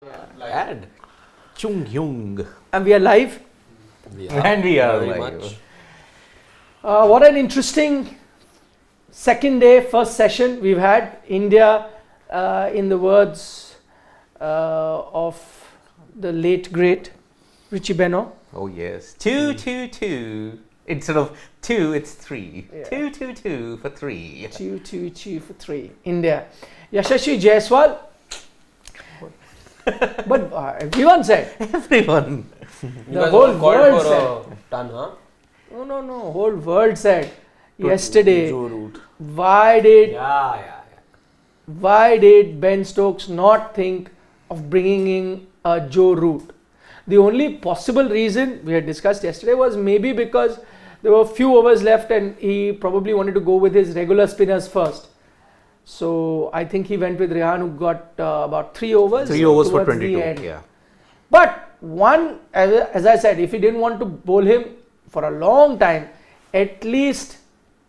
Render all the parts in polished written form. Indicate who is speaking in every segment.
Speaker 1: And Chung Hyung.
Speaker 2: And we are live.
Speaker 1: And we are
Speaker 3: very
Speaker 1: live.
Speaker 3: much.
Speaker 2: What an interesting second day, first session we've had. India, in the words of the late great Richie Beno.
Speaker 1: Oh yes. 2-2-2. Instead of 2, it's 3.
Speaker 2: Yeah.
Speaker 1: 2-2-2 for 3.
Speaker 2: 2-2-2 for 3. India. Yashasvi Jaiswal. But everyone said.
Speaker 1: Everyone.
Speaker 2: The whole world said.
Speaker 3: Ton, huh?
Speaker 2: No. Whole world said yesterday.
Speaker 4: Joe Root.
Speaker 2: Why did
Speaker 3: Yeah.
Speaker 2: Ben Stokes not think of bringing in Joe Root? The only possible reason we had discussed yesterday was maybe because there were few overs left and he probably wanted to go with his regular spinners first. So I think he went with Rehan, who got about 3 overs.
Speaker 1: 3 overs for
Speaker 2: towards the
Speaker 1: 22.
Speaker 2: end.
Speaker 1: Yeah.
Speaker 2: But one, as I said, if he didn't want to bowl him for a long time, at least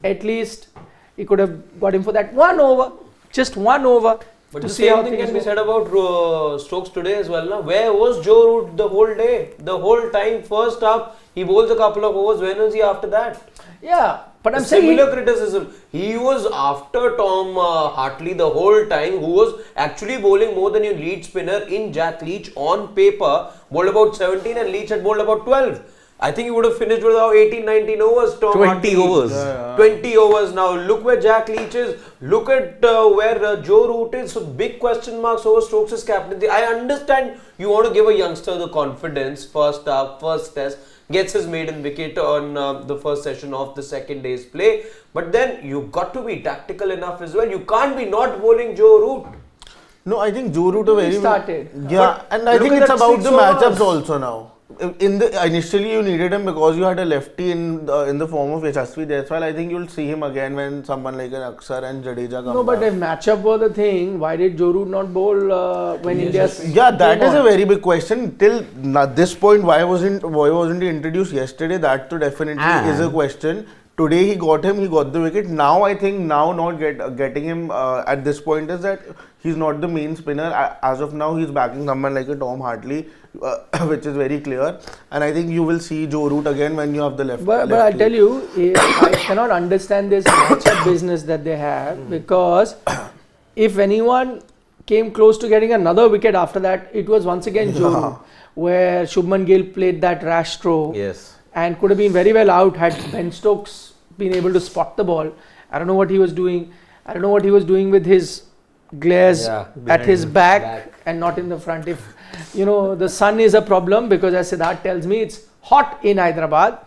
Speaker 2: he could have got him for that 1 over, just 1 over.
Speaker 3: But
Speaker 2: to
Speaker 3: the
Speaker 2: see how
Speaker 3: same thing
Speaker 2: things
Speaker 3: can be
Speaker 2: go.
Speaker 3: said about Stokes today as well. Na? Where was Joe Root the whole day? The whole time, first half, he bowls a couple of overs. When was he after that?
Speaker 2: Yeah, but I'm saying
Speaker 3: Similar criticism. He was after Tom Hartley the whole time, who was actually bowling more than your lead spinner in Jack Leach on paper. Bowled about 17 and Leach had bowled about 12. I think he would have finished with about 18, 19 overs. Tom
Speaker 1: 20
Speaker 3: Hartley.
Speaker 1: overs.
Speaker 3: 20 overs now. Look where Jack Leach is. Look at where Joe Root is. So big question marks over Stokes' captaincy. I understand you want to give a youngster the confidence. First up, first test. Gets his maiden wicket on the first session of the second day's play. But then you got to be tactical enough as well. You can't be not bowling Joe Root.
Speaker 4: No, I think Joe Root a
Speaker 2: he
Speaker 4: very
Speaker 2: started.
Speaker 4: Yeah, and I
Speaker 3: look
Speaker 4: think
Speaker 3: at
Speaker 4: it's
Speaker 3: that
Speaker 4: about
Speaker 3: 6
Speaker 4: the matchups
Speaker 3: overs.
Speaker 4: also now. Initially you needed him because you had a lefty in the form of Yashasvi Jaiswal. I think you'll see him again when someone like an Aksar and Jadeja come
Speaker 2: No, but
Speaker 4: back.
Speaker 2: if matchup were the thing, why did Joe Root not bowl when India's
Speaker 4: Yeah, that
Speaker 2: came
Speaker 4: is a
Speaker 2: on?
Speaker 4: very big question. Till this point, why wasn't he introduced yesterday? That too definitely is a
Speaker 1: And-
Speaker 4: question. Today he got the wicket. Now I think not getting him at this point is that he's not the main spinner. As of now, he's backing someone like a Tom Hartley, which is very clear. And I think you will see Joe Root again when you have the left.
Speaker 2: But I tell you, I cannot understand this matchup business that they have, because if anyone came close to getting another wicket after that, it was once again Joe Root, where Shubman Gill played that rash throw.
Speaker 1: Yes.
Speaker 2: And could have been very well out had Ben Stokes been able to spot the ball. I don't know what he was doing. I don't know what he was doing with his glares at his back and not in the front. If the sun is a problem, because as Siddharth tells me, it's hot in Hyderabad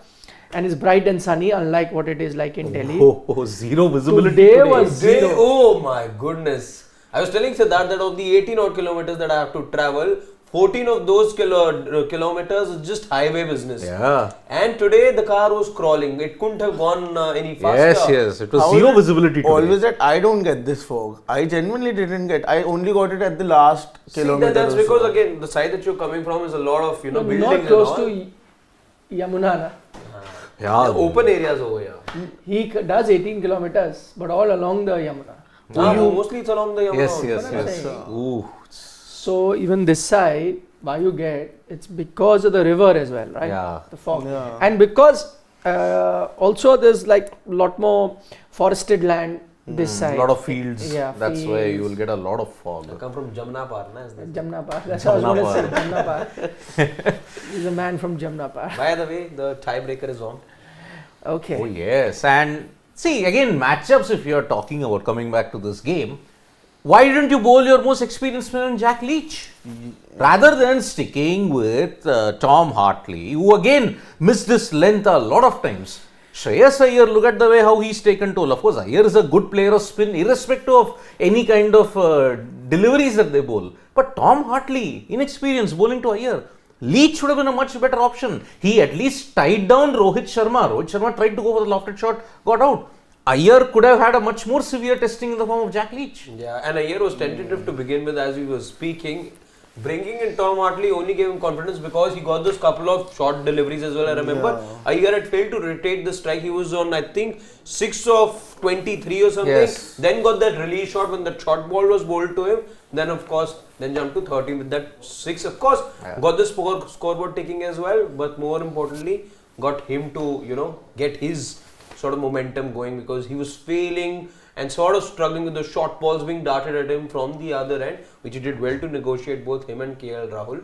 Speaker 2: and it's bright and sunny, unlike what it is like in Delhi.
Speaker 1: Oh, zero visibility
Speaker 2: Today
Speaker 1: today.
Speaker 2: was zero.
Speaker 3: Oh my goodness. I was telling Siddharth that of the 18 odd kilometers that I have to travel, 14 of those kilometers is just highway business.
Speaker 1: Yeah.
Speaker 3: And today the car was crawling. It couldn't have gone any faster.
Speaker 1: Yes. It was
Speaker 4: How
Speaker 1: zero
Speaker 4: is it
Speaker 1: visibility today.
Speaker 4: Always that I don't get this fog. I genuinely didn't get. I only got it at the last
Speaker 3: See,
Speaker 4: kilometer.
Speaker 3: that's
Speaker 4: or
Speaker 3: because
Speaker 4: so.
Speaker 3: again the side that you're coming from is a lot of buildings
Speaker 2: Not close
Speaker 3: and all.
Speaker 2: to Yamuna. Na?
Speaker 1: Yeah.
Speaker 3: The open areas over here.
Speaker 2: He does 18 kilometers, but all along the Yamuna.
Speaker 3: Mostly it's along the Yamuna.
Speaker 1: Yes.
Speaker 2: What I'm saying.
Speaker 1: Ooh.
Speaker 2: So even this side, why you get, it's because of the river as well, right?
Speaker 1: Yeah.
Speaker 2: The fog.
Speaker 4: Yeah.
Speaker 2: And because also there's like a lot more forested land this side.
Speaker 1: A lot of fields.
Speaker 2: Yeah,
Speaker 1: That's why you
Speaker 2: fields.
Speaker 1: will get a lot of fog.
Speaker 3: I come from Jamna Par, na? Isn't it?
Speaker 2: Jamna Par. That's what I was going to say. Jamna Par. He's a man from Jamna Par.
Speaker 3: By the way, the tiebreaker is on.
Speaker 2: Okay.
Speaker 1: Oh yes, and see again matchups. If you are talking about coming back to this game, why didn't you bowl your most experienced spinner, Jack Leach, rather than sticking with Tom Hartley, who again missed his length a lot of times? Shreyas Iyer, look at the way how he's taken toll. Of course, Iyer is a good player of spin, irrespective of any kind of deliveries that they bowl. But Tom Hartley, inexperienced, bowling to Iyer. Leach should have been a much better option. He at least tied down Rohit Sharma. Rohit Sharma tried to go for the lofted shot, got out. Iyer could have had a much more severe testing in the form of Jack Leach.
Speaker 3: Yeah, and Iyer was tentative to begin with as we were speaking. Bringing in Tom Hartley only gave him confidence because he got those couple of short deliveries as well. I remember Iyer had failed to rotate the strike. He was on, I think, 6 of 23 or something.
Speaker 1: Yes.
Speaker 3: Then got that release shot when the short ball was bowled to him. then of course, then jumped to 13 with that 6. Of course, got the scoreboard ticking as well, but more importantly, got him to, get his sort of momentum going, because he was failing and sort of struggling with the short balls being darted at him from the other end, which he did well to negotiate, both him and KL Rahul.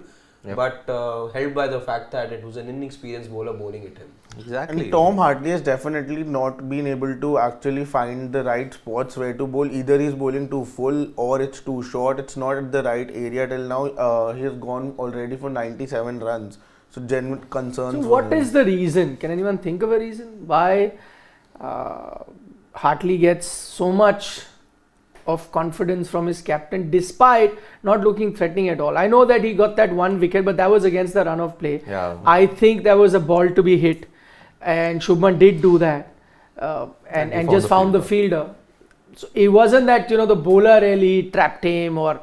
Speaker 3: But held by the fact that it was an inexperienced bowler bowling at him.
Speaker 1: Exactly.
Speaker 4: And Tom Hartley has definitely not been able to actually find the right spots where to bowl. Either he's bowling too full or it's too short. It's not at the right area till now. He has gone already for 97 runs. So genuine concerns.
Speaker 2: So what is the reason? Can anyone think of a reason why Hartley gets so much of confidence from his captain despite not looking threatening at all? I know that he got that one wicket, but that was against the run of play.
Speaker 1: Yeah.
Speaker 2: I think there was a ball to be hit, and Shubman did do that, and just found the fielder. So it wasn't that the bowler really trapped him, or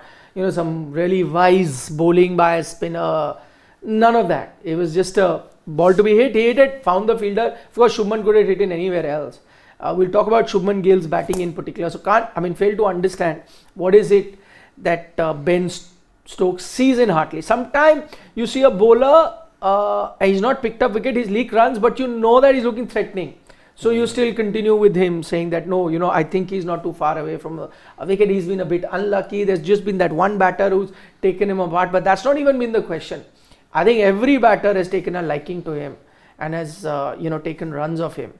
Speaker 2: some really wise bowling by a spinner. None of that. It was just a ball to be hit. He hit it, found the fielder. Of course, Shubman could have hit it anywhere else. We'll talk about Shubman Gill's batting in particular. So fail to understand what is it that Ben Stokes sees in Hartley. Sometimes you see a bowler, he's not picked up wicket, he's leaked runs, but you know that he's looking threatening. So you still continue with him, saying that no, I think he's not too far away from a wicket. He's been a bit unlucky. There's just been that one batter who's taken him apart, but that's not even been the question. I think every batter has taken a liking to him and has taken runs of him.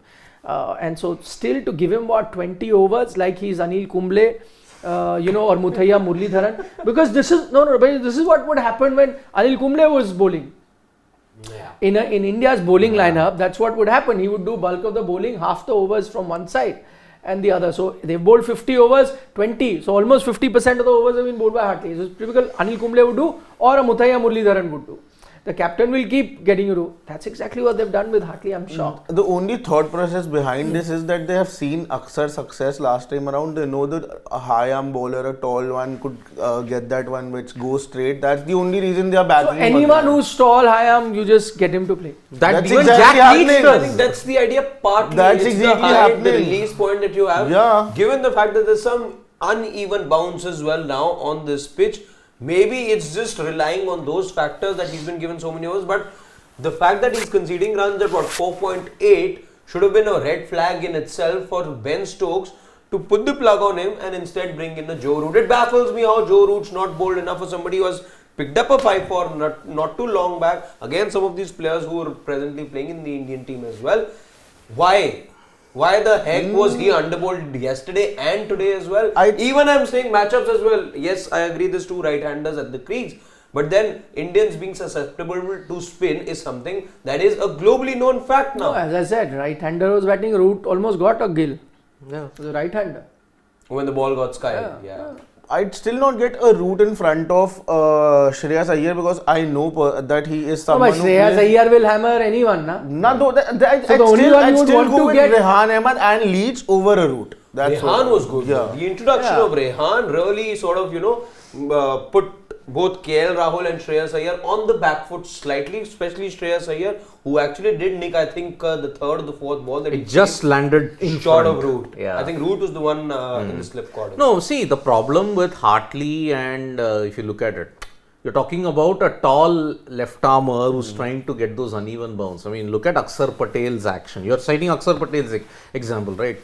Speaker 2: And so still to give him 20 overs like he's Anil Kumble, or Muthaiya Muralidharan, because this is what would happen when Anil Kumble was bowling.
Speaker 3: Yeah.
Speaker 2: In India's bowling lineup, that's what would happen. He would do bulk of the bowling, half the overs from one side and the other. So they bowled 50 overs, 20. So almost 50% of the overs have been bowled by Hartley. So typical Anil Kumble would do, or a Muthaiya Muralidharan would do. The captain will keep getting you to. That's exactly what they've done with Hartley. I'm shocked.
Speaker 4: The only thought process behind this is that they have seen Aksar success last time around. They know that a high arm bowler, a tall one, could get that one which goes straight. That's the only reason they are backing
Speaker 2: So anyone who's tall, high arm, you just get him to play.
Speaker 1: That's
Speaker 4: even
Speaker 1: exactly
Speaker 4: Jack Leach
Speaker 1: happening.
Speaker 3: I think that's the idea partly.
Speaker 4: That's
Speaker 3: it's
Speaker 4: exactly
Speaker 3: the height, the
Speaker 4: happening.
Speaker 3: release point that you have.
Speaker 4: Yeah.
Speaker 3: Given the fact that there's some uneven bounce as well now on this pitch, maybe it's just relying on those factors that he's been given so many overs. But the fact that he's conceding runs at 4.8 should have been a red flag in itself for Ben Stokes to put the plug on him and instead bring in the Joe Root. It baffles me how Joe Root's not bold enough for somebody who has picked up a 5-4 not too long back against some of these players who are presently playing in the Indian team as well. Why the heck was he underbowled yesterday and today as well? Even I'm saying matchups as well. Yes, I agree there's two right-handers at the crease. But then Indians being susceptible to spin is something that is a globally known fact now.
Speaker 2: No, as I said, right-hander was batting, Root almost got a Gill.
Speaker 1: Yeah.
Speaker 2: It was a right-hander.
Speaker 3: When the ball got skied. Yeah.
Speaker 4: I'd still not get a Root in front of Shreyas Iyer, because I know that he is someone
Speaker 2: but Shreyas Iyer will hammer anyone, na?
Speaker 4: I'd
Speaker 2: want
Speaker 4: go
Speaker 2: to
Speaker 4: with
Speaker 2: get
Speaker 4: Rehan Ahmed and Leach over a Root.
Speaker 3: Rehan was good.
Speaker 4: Yeah.
Speaker 3: The introduction of Rehan really sort of, put both KL Rahul and Shreyas Iyer on the back foot slightly, especially Shreyas Iyer, who actually did nick, I think, the third or the fourth ball that he
Speaker 1: just landed in
Speaker 3: short
Speaker 1: front
Speaker 3: of Root.
Speaker 1: Yeah.
Speaker 3: I think Root was the one in the slip corner.
Speaker 1: No, see, the problem with Hartley, and if you look at it, you're talking about a tall left armer who's trying to get those uneven bounce. I mean, look at Akshar Patel's action. You're citing Akshar Patel's example, right?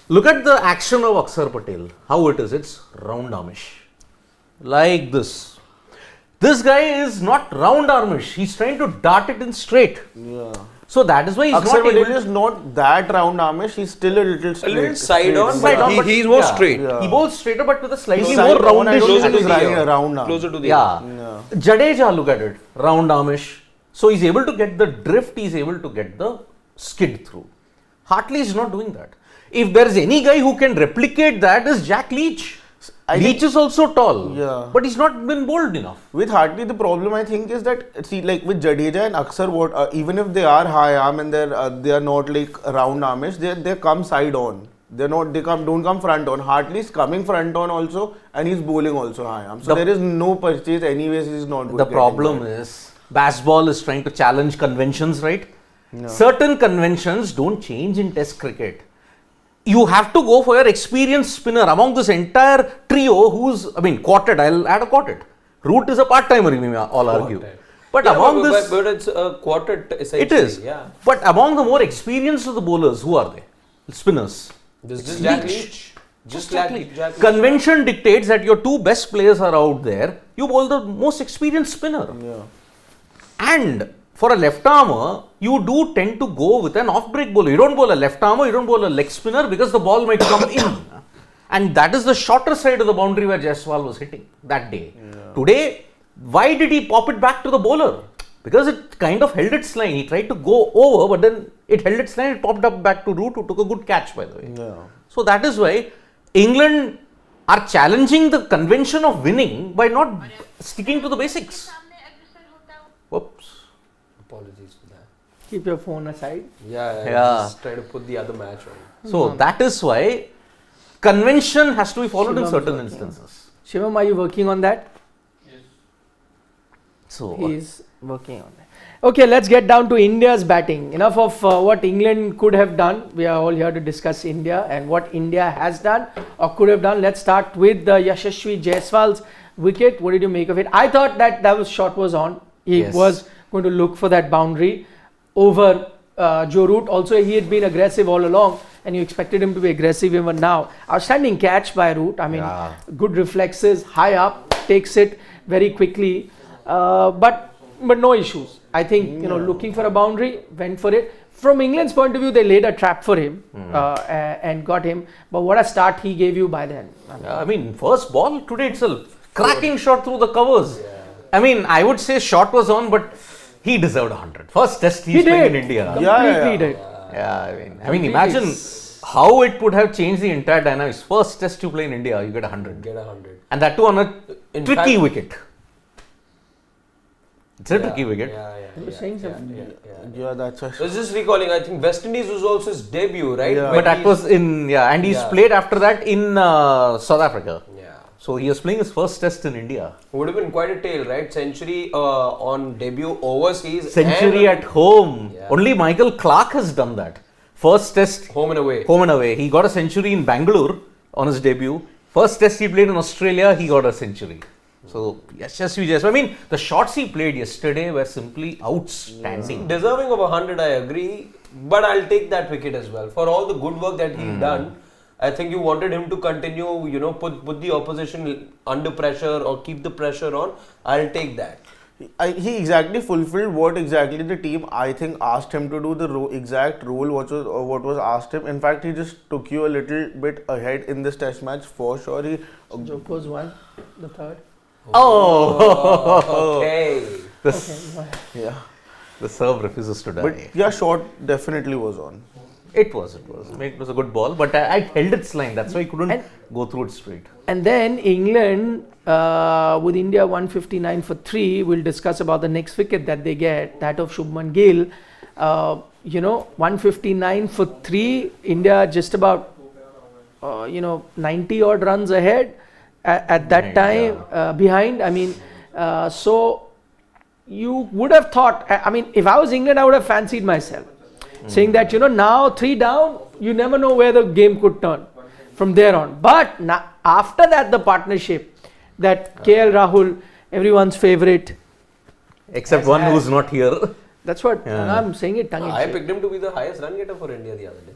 Speaker 1: Look at the action of Akshar Patel. How it is? It's round armish. Like this. This guy is not round armish. He's trying to dart it in straight.
Speaker 4: Yeah.
Speaker 1: So that is why he's
Speaker 4: Akshar
Speaker 1: not able
Speaker 4: Patel is not that round armish. He's still a little straight.
Speaker 3: A little side on,
Speaker 1: Side on,
Speaker 3: but
Speaker 1: but
Speaker 3: he's more
Speaker 1: yeah.
Speaker 3: straight.
Speaker 4: Yeah.
Speaker 1: He bowls straighter, but with a slightly
Speaker 4: Side
Speaker 1: more
Speaker 4: on, I
Speaker 1: roundish.
Speaker 4: don't
Speaker 3: Closer
Speaker 4: think
Speaker 3: to
Speaker 4: he's
Speaker 3: the ear.
Speaker 4: round now.
Speaker 3: Closer to the
Speaker 1: Yeah. Jadeja, look at it. Round armish. So he's able to get the drift, he's able to get the skid through. Hartley is not doing that. If there is any guy who can replicate that, is Jack Leach. Leach is also tall, but he's not been bold enough.
Speaker 4: With Hartley, the problem I think is that, see, like with Jadeja and Akshar, even if they are high arm and they are not like round armish, they come side on. Don't come front on. Hartley's coming front on also, and he's bowling also high arm. So there is no purchase anyways. He's not good.
Speaker 1: The problem is, baseball is trying to challenge conventions, right? No. Certain conventions don't change in Test cricket. you have to go for your experienced spinner among this entire trio quartet. I'll add a quartet. Root is a part-timer, we may all argue. But among this...
Speaker 3: But it's a quartet essentially.
Speaker 1: It is.
Speaker 3: Yeah.
Speaker 1: But among the more experienced of the bowlers, who are they? Spinners.
Speaker 3: This is Jack Leach. Just Jack Leach.
Speaker 1: Convention dictates that your two best players are out there. You bowl the most experienced spinner.
Speaker 4: Yeah.
Speaker 1: And for a left armour, you do tend to go with an off-break bowler. You don't bowl a left armour, you don't bowl a leg spinner because the ball might come in. And that is the shorter side of the boundary where Jaiswal was hitting that day. Yeah. Today, why did he pop it back to the bowler? Because it kind of held its line. He tried to go over, but then it held its line. It popped up back to Root, who took a good catch, by the way.
Speaker 4: Yeah.
Speaker 1: So that is why England are challenging the convention of winning by not sticking to the basics. Whoops.
Speaker 3: Apologies for that.
Speaker 2: Keep your phone aside.
Speaker 3: Yeah. Just try to put the other match on.
Speaker 1: So that is why convention has to be followed in certain instances.
Speaker 2: Shivam, are you working on that?
Speaker 5: Yes.
Speaker 2: So he's working on that. Okay, let's get down to India's batting. Enough of what England could have done. We are all here to discuss India and what India has done or could have done. Let's start with Yashasvi Jaiswal's wicket. What did you make of it? I thought that shot was on. He was going to look for that boundary over Joe Root. Also, he had been aggressive all along and you expected him to be aggressive even now. Outstanding catch by Root. I mean, good reflexes, high up, takes it very quickly. But no issues. I think, looking for a boundary, went for it. From England's point of view, they laid a trap for him and got him. But what a start he gave you by then.
Speaker 1: I mean, first ball today itself, cracking shot through the covers. Yeah. I mean, I would say shot was on, but he deserved 100. First test he's playing in India.
Speaker 2: Completely did.
Speaker 1: Yeah, I mean, imagine how it would have changed the entire dynamics. First test you play in India, you get 100. And that too on a tricky wicket. It's a tricky wicket.
Speaker 4: Yeah, that's why.
Speaker 3: I was just recalling, I think West Indies was also his debut, right?
Speaker 4: Yeah.
Speaker 1: But that was and he's played after that in South Africa.
Speaker 3: Yeah.
Speaker 1: So he was playing his first test in India.
Speaker 3: Would have been quite a tale, right? Century on debut overseas.
Speaker 1: Century at home. Yeah. Only Michael Clarke has done that. First test.
Speaker 3: Home and away.
Speaker 1: Home and away. He got a century in Bangalore on his debut. First test he played in Australia, he got a century. So, Yashasvi, I mean, the shots he played yesterday were simply outstanding.
Speaker 3: Deserving of 100, I agree. But I'll take that wicket as well. For all the good work that he's done, I think you wanted him to continue, put the opposition under pressure or keep the pressure on. I'll take that.
Speaker 4: He exactly fulfilled what exactly the team, I think, asked him to do, the exact role what was asked him. In fact, he just took you a little bit ahead in this test match for sure.
Speaker 2: Joko's won the third.
Speaker 3: Okay.
Speaker 1: The serve refuses to die.
Speaker 4: But yeah, shot definitely was on.
Speaker 1: It was. It was a good ball, but I held its line. That's why he couldn't go through it straight. And
Speaker 2: then England, with India 159 for 3, we'll discuss about the next wicket that they get, that of Shubman Gill. 159 for 3, India just about 90 odd runs ahead at that time, behind. I mean, so you would have thought, if I was England, I would have fancied myself. Saying that, now 3 down, you never know where the game could turn from there on. But now, after that, the partnership, that KL Rahul, everyone's favourite.
Speaker 1: Except one who's not here.
Speaker 2: That's what I'm saying it tongue in cheek.
Speaker 3: I picked him to be the highest run getter for India the other day.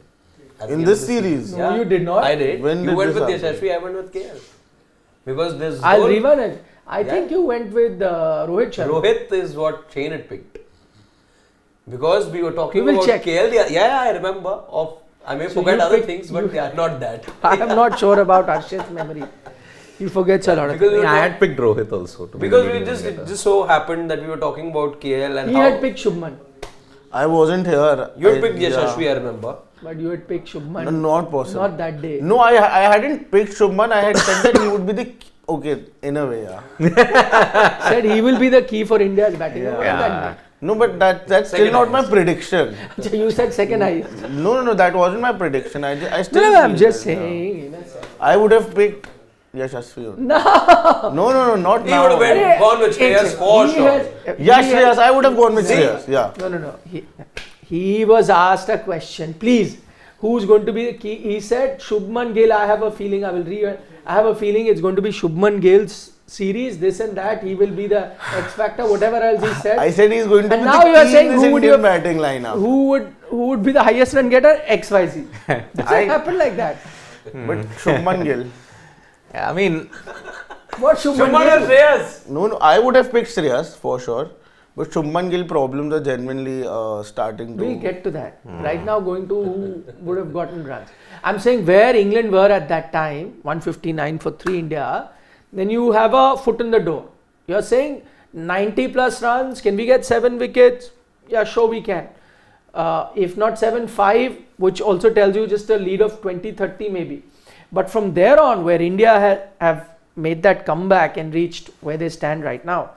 Speaker 4: In this series?
Speaker 2: No, you did not.
Speaker 3: I did.
Speaker 4: When
Speaker 3: you went
Speaker 4: did
Speaker 3: with
Speaker 4: this
Speaker 3: Yashasvi, I went with KL. Because this
Speaker 2: I'll rerun it. I think you went with Rohit Sharma.
Speaker 3: Rohit is what Shane had picked. Because we were talking
Speaker 2: We will
Speaker 3: about
Speaker 2: check.
Speaker 3: KL. Yeah, I remember. I may forget other things, but not that.
Speaker 2: I am not sure about Arshad's memory. He forgets a lot of things.
Speaker 1: I had picked Rohit also.
Speaker 3: Because it just so happened that we were talking about KL and
Speaker 2: he had picked Shubman.
Speaker 4: I wasn't here.
Speaker 3: You had picked Yashasvi, I remember.
Speaker 2: But you had picked Shubman.
Speaker 4: No, not possible.
Speaker 2: Not that day.
Speaker 4: No, I hadn't picked Shubman. I had said that he would be the... Okay, in a way, yeah.
Speaker 2: Said he will be the key for India's batting.
Speaker 4: No, but that's still not my prediction.
Speaker 2: You said second highest.
Speaker 4: No, that wasn't my prediction. I still.
Speaker 2: No, I'm just saying.
Speaker 4: I would have picked Yashasvi.
Speaker 2: No,
Speaker 4: not
Speaker 3: He
Speaker 4: now.
Speaker 3: would have gone with Shreyas for sure.
Speaker 4: Yes, I would have gone with Shreyas. Yeah.
Speaker 2: No. He was asked a question. Please, who's going to be the key. He said Shubman Gill. I have a feeling. I have a feeling it's going to be Shubman Gill's series. This and that. He will be the X factor. Whatever else he said.
Speaker 4: I said he's going to
Speaker 2: and
Speaker 4: be
Speaker 2: now
Speaker 4: the
Speaker 2: you are
Speaker 4: key
Speaker 2: saying
Speaker 4: in this
Speaker 2: who would
Speaker 4: Indian
Speaker 2: you
Speaker 4: batting lineup.
Speaker 2: who would be the highest run getter? XYZ. Doesn't happen like that.
Speaker 4: But Shubman Gill.
Speaker 1: Yeah, I mean,
Speaker 2: What Shubman
Speaker 3: Shubman
Speaker 2: Gill?
Speaker 3: or Shreyas?
Speaker 4: No, I would have picked Shreyas for sure. But Shubman Gill problems are genuinely starting to.
Speaker 2: We'll get to that. Right now, going to who would have gotten runs. I'm saying where England were at that time, 159 for 3 India, then you have a foot in the door. You're saying 90 plus runs, can we get 7 wickets? Yeah, sure we can. If not 7, 5, which also tells you just a lead of 20, 30 maybe. But from there on, where India have made that comeback and reached where they stand right now,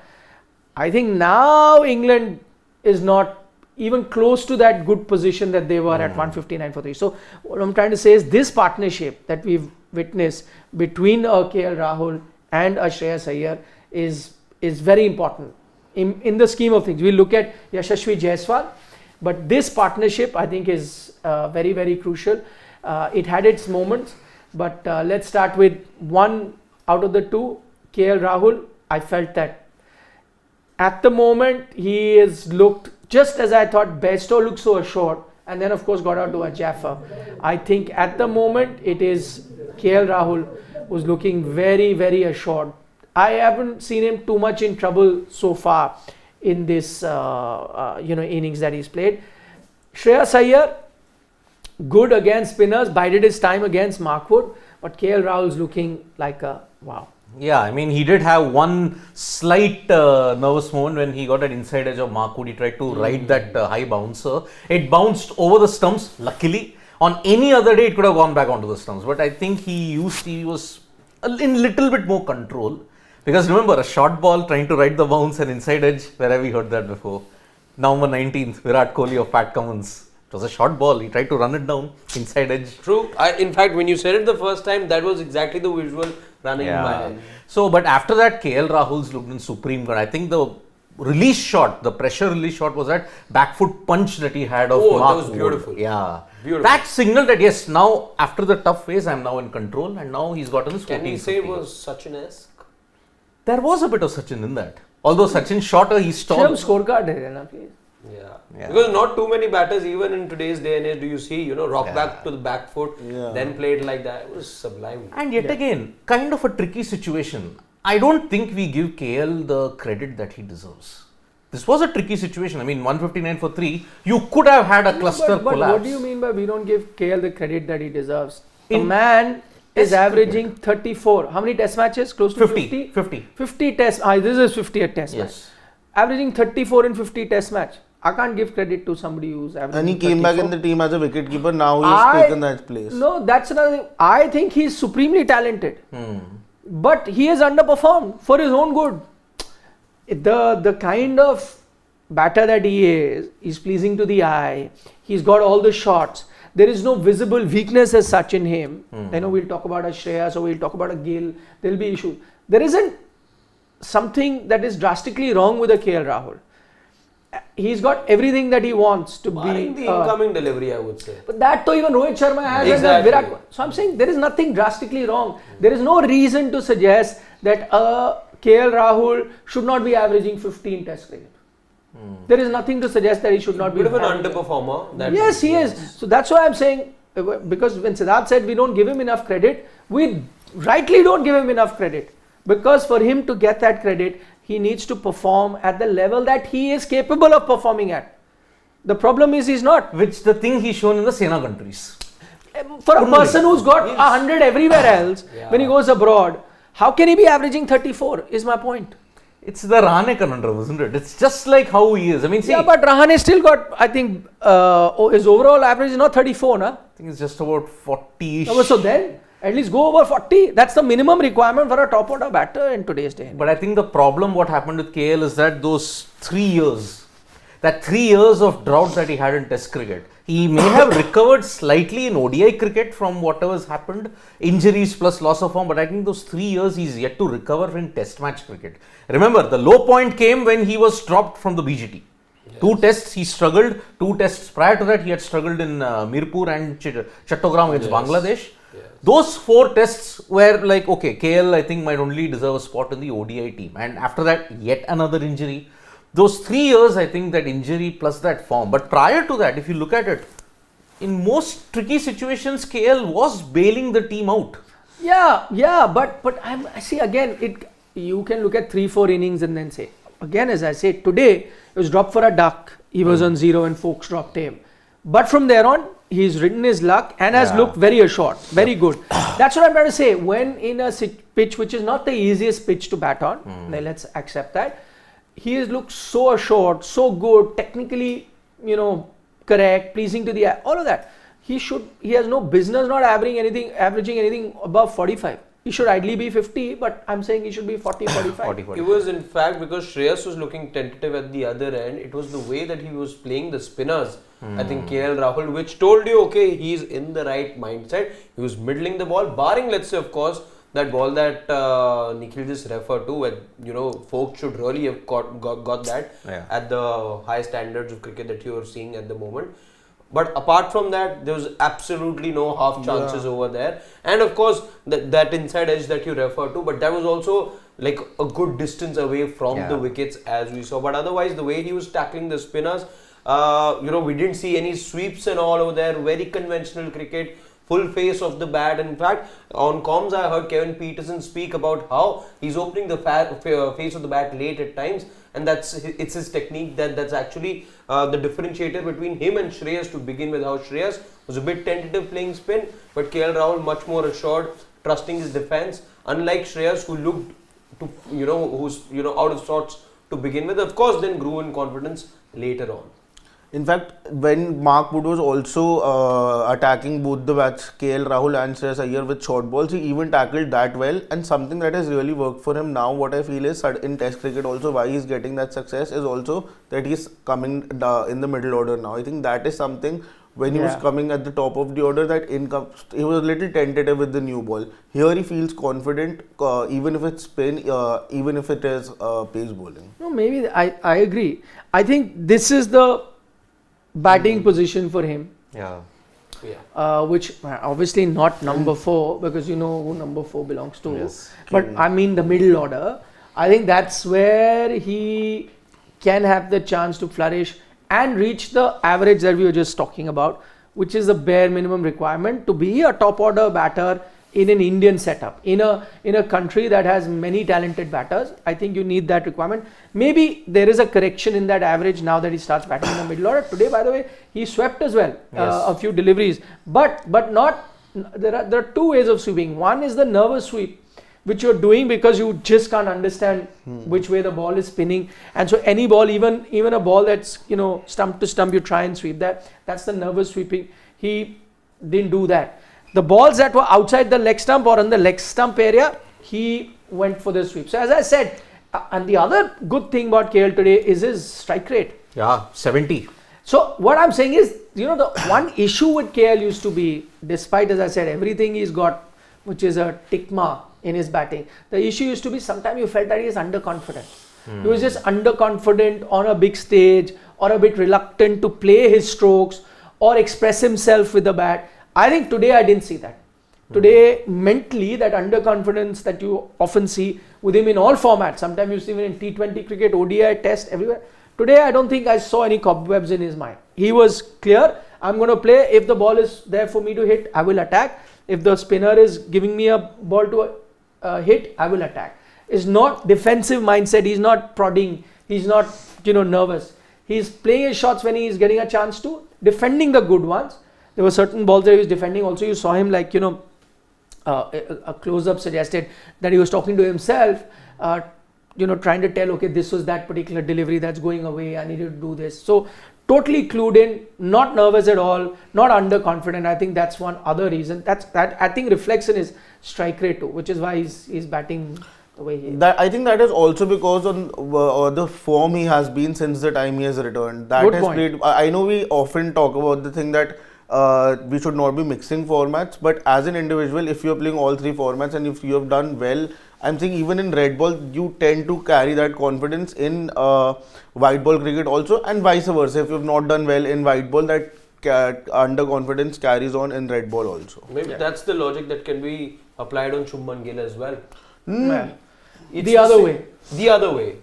Speaker 2: I think now England is not even close to that good position that they were at 159 for 3. So what I'm trying to say is this partnership that we've witnessed between KL Rahul and Shreyas Iyer is very important in the scheme of things. We look at Yashasvi Jaiswal, but this partnership I think is very, very crucial. It had its moments, but let's start with one out of the two, KL Rahul. I felt that at the moment he has looked just as I thought. Bairstow looked so assured, and then of course got out to a Jaffa. I think at the moment it is KL Rahul who's looking very, very assured. I haven't seen him too much in trouble so far in this innings that he's played. Shreyas Iyer, good against spinners, bided his time against Markwood, but KL Rahul's looking like a wow.
Speaker 1: yeah, I mean, he did have one slight nervous moment when he got an inside edge of Markwood. He tried to ride that high bouncer. It bounced over the stumps, luckily. On any other day, it could have gone back onto the stumps. But I think he was in little bit more control. Because remember, a short ball trying to ride the bounce and inside edge, where have we heard that before? November 19th, Virat Kohli of Pat Cummins. It was a short ball. He tried to run it down, inside edge.
Speaker 3: True. In fact, when you said it the first time, that was exactly the visual running in my head.
Speaker 1: So, but after that, KL Rahul's looked in supreme good. I think the release shot, the pressure release shot was that back foot punch that he had of
Speaker 3: Oh,
Speaker 1: Mark
Speaker 3: that was
Speaker 1: Wood.
Speaker 3: beautiful.
Speaker 1: Yeah.
Speaker 3: Beautiful.
Speaker 1: That signaled that yes, now after the tough phase, I'm now in control, and now he's gotten his 14.
Speaker 3: Can you say it was Sachin-esque?
Speaker 1: There was a bit of Sachin in that. Although Sachin shot he stalled.
Speaker 2: Scorecard hai na, please.
Speaker 3: Yeah. Because not too many batters, even in today's day and age, do you see, rock back to the back foot, then play it like that. It was sublime.
Speaker 1: And yet again, kind of a tricky situation. I don't think we give KL the credit that he deserves. This was a tricky situation. I mean, 159 for 3, you could have had a cluster
Speaker 2: but
Speaker 1: collapse.
Speaker 2: what do you mean by we don't give KL the credit that he deserves? The man is averaging 34. How many test matches? Close to 50? 50 test. This is 50th test match. Averaging 34 in 50 test match. I can't give credit to somebody who's averaging.
Speaker 4: And he came
Speaker 2: 34.
Speaker 4: back in the team as a wicketkeeper. Now he's taken that place.
Speaker 2: No, that's another thing. I think he's supremely talented. But he has underperformed for his own good. The kind of batter that he is, he's pleasing to the eye. He's got all the shots. There is no visible weakness as such in him. We'll talk about a Shreyas or we'll talk about a Gill. There will be issues. There isn't something that is drastically wrong with a KL Rahul. He's got everything that he wants to
Speaker 3: Barring
Speaker 2: be.
Speaker 3: the incoming delivery, I would say.
Speaker 2: But that even Rohit Sharma has.
Speaker 3: Exactly.
Speaker 2: And Virat. So I'm saying there is nothing drastically wrong. There is no reason to suggest that KL Rahul should not be averaging 15 test cricket. There is nothing to suggest that he should not be.
Speaker 3: Bit of an underperformer.
Speaker 2: Yes, he is. So that's why I'm saying, because when Siddharth said we don't give him enough credit, we rightly don't give him enough credit. Because for him to get that credit, he needs to perform at the level that he is capable of performing at. The problem is he's not.
Speaker 1: Which the thing he's shown in the Sena countries.
Speaker 2: For a person who's got 100 everywhere else, when he goes abroad, how can he be averaging 34 is my point.
Speaker 1: It's the Rahane conundrum, isn't it? It's just like how he is. I mean, see.
Speaker 2: Yeah, but Rahane still got, I think, his overall average is not 34, na?
Speaker 1: I think it's just about 40-ish.
Speaker 2: No, so then, at least go over 40. That's the minimum requirement for a top order batter in today's day.
Speaker 1: But I think the problem what happened with KL is that those 3 years, that 3 years of drought that he had in Test cricket, he may have recovered slightly in ODI cricket from whatever has happened, injuries plus loss of form, but I think those 3 years he's yet to recover in Test match cricket. Remember, the low point came when he was dropped from the BGT. 2 tests he struggled. 2 tests prior to that he had struggled in Mirpur and Chattogram against Bangladesh. Those 4 tests were like, okay, KL I think might only deserve a spot in the ODI team. And after that, yet another injury. Those 3 years, I think that injury plus that form. But prior to that, if you look at it, in most tricky situations, KL was bailing the team out.
Speaker 2: Yeah, but I see again, you can look at 3-4 innings and then say, again, as I said, today it was dropped for a duck. He was on 0 and folks dropped him. But from there on, he's ridden his luck and has looked very assured, very good. That's what I'm trying to say. When in a pitch which is not the easiest pitch to bat on, let's accept that, he has looked so assured, so good, technically, correct, pleasing to the eye, all of that. He has no business not averaging anything above 45. He should ideally be 50, but I'm saying he should be 40, 45.
Speaker 3: It was in fact because Shreyas was looking tentative at the other end. It was the way that he was playing the spinners. I think KL Rahul, which told you, okay, he's in the right mindset. He was middling the ball, barring, let's say, of course, that ball that Nikhil just referred to, where folks should really have got that at the high standards of cricket that you are seeing at the moment. But apart from that, there was absolutely no half chances over there. And of course, that inside edge that you refer to, but that was also like a good distance away from the wickets as we saw. But otherwise, the way he was tackling the spinners, we didn't see any sweeps and all over there. Very conventional cricket, full face of the bat. In fact, on comms, I heard Kevin Peterson speak about how he's opening the face of the bat late at times. And it's his technique that's actually the differentiator between him and Shreyas to begin with. How Shreyas was a bit tentative playing spin, but KL Rahul much more assured, trusting his defense. Unlike Shreyas, who looked to who's out of sorts to begin with. Of course, then grew in confidence later on.
Speaker 4: In fact, when Mark Wood was also attacking both the bats, KL Rahul and Shreyas Iyer with short balls, he even tackled that well. And something that has really worked for him now, what I feel is in Test cricket also, why he's getting that success is also that he's coming in the middle order now. I think that is something when he was coming at the top of the order, that he was a little tentative with the new ball. Here he feels confident, even if it's spin, even if it is pace bowling.
Speaker 2: No, maybe I agree. I think this is the batting position for him. Which obviously not number 4, because you know who number 4 belongs to.
Speaker 1: Yes.
Speaker 2: But I mean the middle order. I think that's where he can have the chance to flourish and reach the average that we were just talking about, which is the bare minimum requirement to be a top order batter in an Indian setup, in a country that has many talented batters. I think you need that requirement. Maybe there is a correction in that average now that he starts batting in the middle order. Today, by the way, he swept as well, a few deliveries, but not. There are 2 ways of sweeping. One is the nervous sweep, which you're doing because you just can't understand which way the ball is spinning, and so any ball, even a ball that's stump to stump, you try and sweep that. That's the nervous sweeping. He didn't do that. The balls that were outside the leg stump or in the leg stump area, he went for the sweep. So as I said, and the other good thing about KL today is his strike rate.
Speaker 1: 70.
Speaker 2: So what I'm saying is, the one issue with KL used to be, despite, as I said, everything he's got, which is a tick mark in his batting, the issue used to be sometimes you felt that he is underconfident. He was just underconfident on a big stage, or a bit reluctant to play his strokes or express himself with the bat. I think today I didn't see that. Today, mentally, that underconfidence that you often see with him in all formats, sometimes you see him in T20 cricket, ODI, Test, everywhere. Today, I don't think I saw any cobwebs in his mind. He was clear, I'm going to play. If the ball is there for me to hit, I will attack. If the spinner is giving me a ball to hit, I will attack. It's not defensive mindset. He's not prodding. He's not, nervous. He's playing his shots when he is getting a chance to, defending the good ones. There were certain balls that he was defending. Also, you saw him a close-up suggested that he was talking to himself, trying to tell, okay, this was that particular delivery that's going away. I needed to do this. So, totally clued in, not nervous at all, not underconfident. I think that's one other reason. That I think reflects in his strike rate too, which is why he's batting the way he is.
Speaker 4: I think that is also because on the form he has been since the time he has returned. That
Speaker 2: Good
Speaker 4: has
Speaker 2: point.
Speaker 4: played. I know we often talk about the thing that we should not be mixing formats, but as an individual, if you're playing all 3 formats and if you have done well I'm saying even in red ball, you tend to carry that confidence in white ball cricket also, and vice versa. If you've not done well in white ball, that underconfidence carries on in red ball also.
Speaker 3: Maybe that's the logic that can be applied on Shubman Gill as well. It's
Speaker 2: The other way.
Speaker 3: The other way.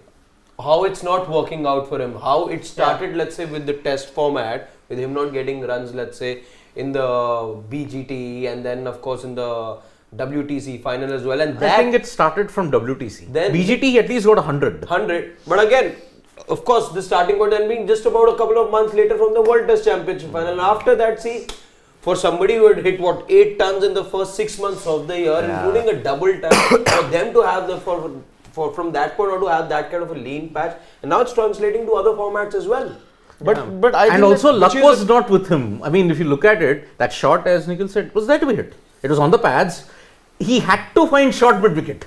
Speaker 3: How it's not working out for him. How it started, let's say, with the test format, with him not getting runs, let's say, in the BGT and then, of course, in the WTC final as well. And
Speaker 1: I think it started from WTC.
Speaker 3: Then
Speaker 1: BGT he at least got 100.
Speaker 3: 100. But again, of course, the starting point then being just about a couple of months later from the World Test Championship final. And after that, see, for somebody who had hit 8 tons in the first 6 months of the year, including a double ton, for them to have from that point on to have that kind of a lean patch, and now it's translating to other formats as well.
Speaker 4: But I
Speaker 1: And
Speaker 4: think
Speaker 1: also
Speaker 4: that-
Speaker 1: luck was not with him. I mean, if you look at it, that shot, as Nikhil said, was there to be hit. It was on the pads. He had to find short mid-wicket.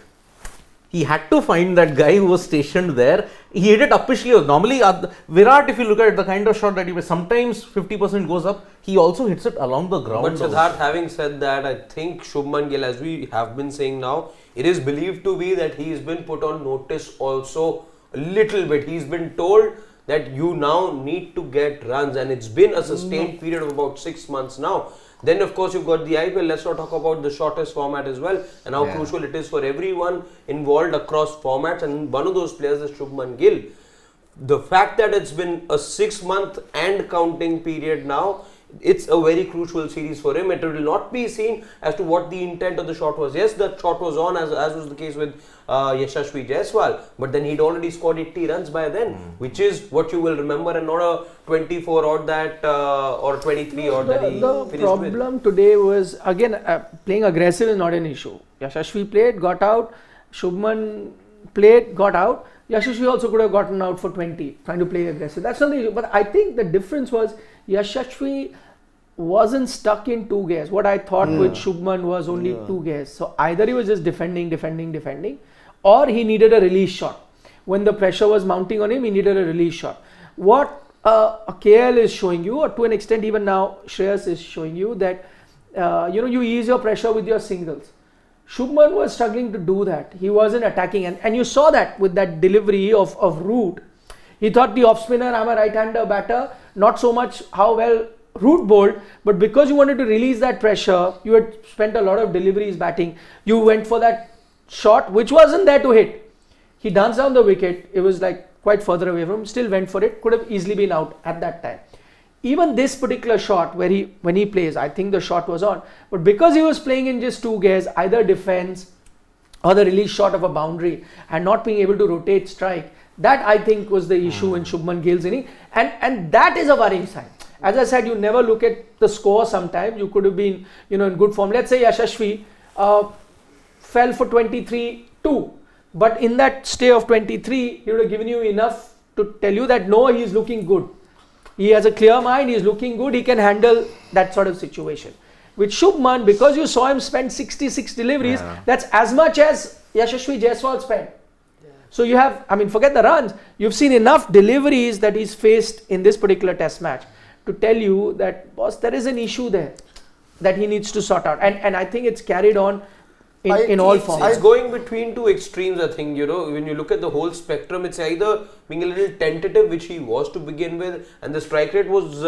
Speaker 1: He had to find that guy who was stationed there. He hit it uppishly. Normally, Virat, if you look at it, the kind of shot that he was, sometimes 50% goes up. He also hits it along the ground.
Speaker 3: But Siddharth, having said that, I think Shubman Gill, as we have been saying now, it is believed to be that he's been put on notice also a little bit. He's been told that you now need to get runs, and it's been a sustained period of about 6 months now. Then of course you've got the IPL. Let's not talk about the shortest format as well, and how crucial it is for everyone involved across formats, and one of those players is Shubman Gill. The fact that it's been a 6-month and counting period now, it's a very crucial series for him. It will not be seen as to what the intent of the shot was. Yes, the shot was on, as was the case with Yashasvi Jaiswal, but then he'd already scored 80 runs by then, which is what you will remember, and not a 24 odd that or 23 odd that he
Speaker 2: The
Speaker 3: finished
Speaker 2: problem
Speaker 3: with.
Speaker 2: today was, again, playing aggressive is not an issue. Yashasvi played, got out. Shubman played, got out. Yashasvi also could have gotten out for 20, trying to play aggressive. That's not the issue. But I think the difference was Yashasvi wasn't stuck in 2 gears. What I thought with Shubman was only 2 gears. So either he was just defending, or he needed a release shot. When the pressure was mounting on him, he needed a release shot. What KL is showing you, or to an extent even now Shreyas is showing you, that you ease your pressure with your singles. Shubman was struggling to do that. He wasn't attacking, and you saw that with that delivery of Root. He thought the off spinner, I'm a right-hander batter, not so much how well Root bowled, but because you wanted to release that pressure, you had spent a lot of deliveries batting. You went for that shot which wasn't there to hit. He danced down the wicket. It was like quite further away from him, still went for it, could have easily been out at that time. Even this particular shot when he plays, I think the shot was on, but because he was playing in just 2 gears, either defense or the release shot of a boundary, and not being able to rotate strike, that I think was the issue in Shubman Gill's inning, and that is a worrying sign. As I said, you never look at the score sometimes. You could have been in good form. Let's say Yashasvi fell for 23-2, but in that stay of 23, he would have given you enough to tell you that no, he is looking good. He has a clear mind, he is looking good, he can handle that sort of situation. With Shubman, because you saw him spend 66 deliveries, that's as much as Yashasvi Jaiswal spent. So you have, forget the runs, you've seen enough deliveries that he's faced in this particular test match to tell you that, boss, there is an issue there that he needs to sort out. And I think it's carried on in all forms.
Speaker 3: It's going between 2 extremes, I think. When you look at the whole spectrum, it's either being a little tentative, which he was to begin with, and the strike rate was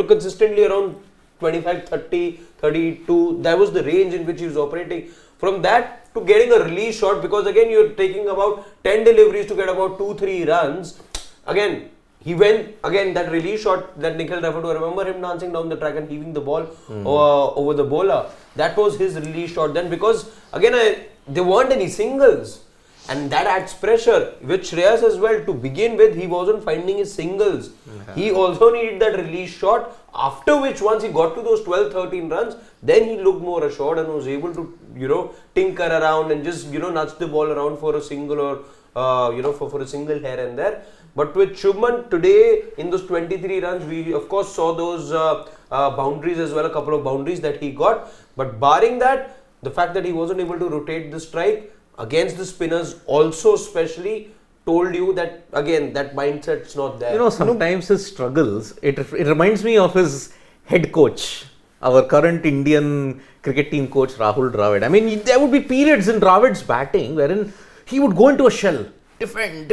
Speaker 3: consistently around 25, 30, 32. That was the range in which he was operating. From that to getting a release shot, because again you're taking about 10 deliveries to get about 2-3 runs. Again, he went, that release shot that Nikhil referred to, I remember him dancing down the track and heaving the ball over the bowler. That was his release shot then, because again there weren't any singles, and that adds pressure. With Shreyas as well, to begin with, he wasn't finding his singles. He also needed that release shot, after which once he got to those 12-13 runs, then he looked more assured and was able to tinker around and just nudge the ball around for a single or for a single here and there. But with Shubman today, in those 23 runs, we of course saw those boundaries as well, a couple of boundaries that he got. But barring that, the fact that he wasn't able to rotate the strike against the spinners also especially told you that, again, that mindset's not there.
Speaker 1: Sometimes his struggles, it reminds me of his head coach. our current Indian cricket team coach Rahul Dravid. I mean, there would be periods in Dravid's batting wherein he would go into a shell, defend,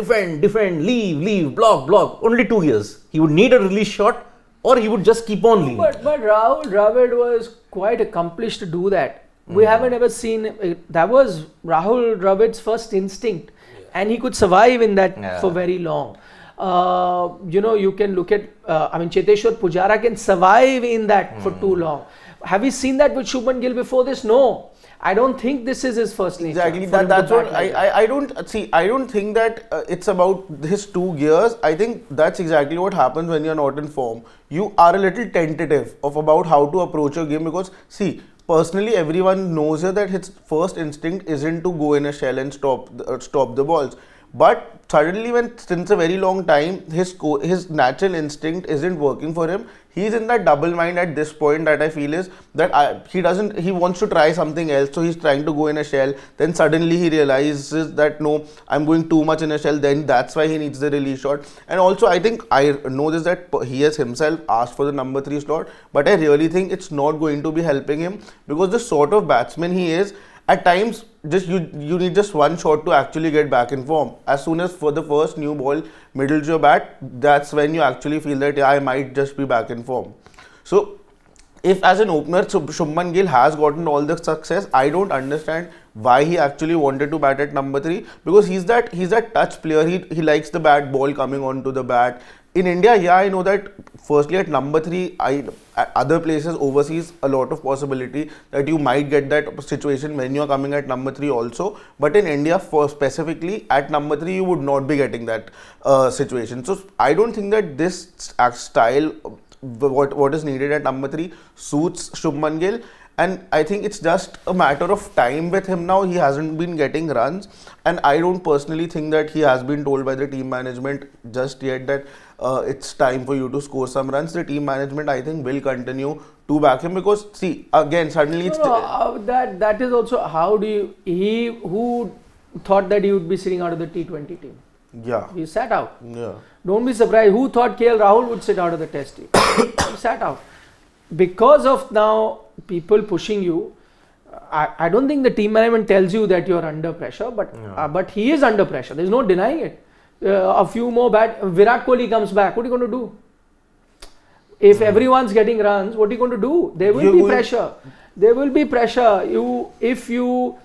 Speaker 1: leave, block. Only 2 years. He would need a release shot, or he would just keep on leaving.
Speaker 2: But Rahul Dravid was quite accomplished to do that. We haven't ever seen that was Rahul Dravid's first instinct, and he could survive in that for very long. You can look at Cheteshwar Pujara can survive in that for too long. Have we seen that with Shubman Gill before this? No. I don't think this is his first nature.
Speaker 4: Exactly. That's what I don't see. I don't think that it's about his 2 years. I think that's exactly what happens when you're not in form. You are a little tentative about how to approach your game, because see, personally, everyone knows here that his first instinct isn't to go in a shell and stop the balls. But suddenly, since a very long time, his natural instinct isn't working for him. He's in that double mind at this point that I feel is that he wants to try something else. So he's trying to go in a shell. Then suddenly he realizes that no, I'm going too much in a shell. Then that's why he needs the release shot. And also I think I know this, that he has himself asked for the number 3 slot. But I really think it's not going to be helping him, because the sort of batsman he is, at times, just you need just one shot to actually get back in form. As soon as for the first new ball middle to your bat, that's when you actually feel that I might just be back in form. So, if as an opener, Shubman Gill has gotten all the success, I don't understand why he actually wanted to bat at number 3, because he's that touch player. He likes the bat ball coming onto the bat. In India, I know that firstly at number 3, at other places overseas, a lot of possibility that you might get that situation when you are coming at number 3 also. But in India, specifically at number 3, you would not be getting that situation. So I don't think that this style, what is needed at number 3, suits Shubman Gill. And I think it's just a matter of time with him now. He hasn't been getting runs, and I don't personally think that he has been told by the team management just yet that it's time for you to score some runs. The team management, I think, will continue to back him, because see, again, suddenly it's
Speaker 2: that is also who thought that he would be sitting out of the T20 team.
Speaker 4: Yeah,
Speaker 2: he sat out.
Speaker 4: Yeah,
Speaker 2: don't be surprised. Who thought KL Rahul would sit out of the Test team? He sat out because of now people pushing you. I don't think the team management tells you that you're under pressure, but he is under pressure. There's no denying it. A few more Virat Kohli comes back. What are you going to do? If everyone's getting runs, what are you going to do? There will be pressure. There will be pressure. If you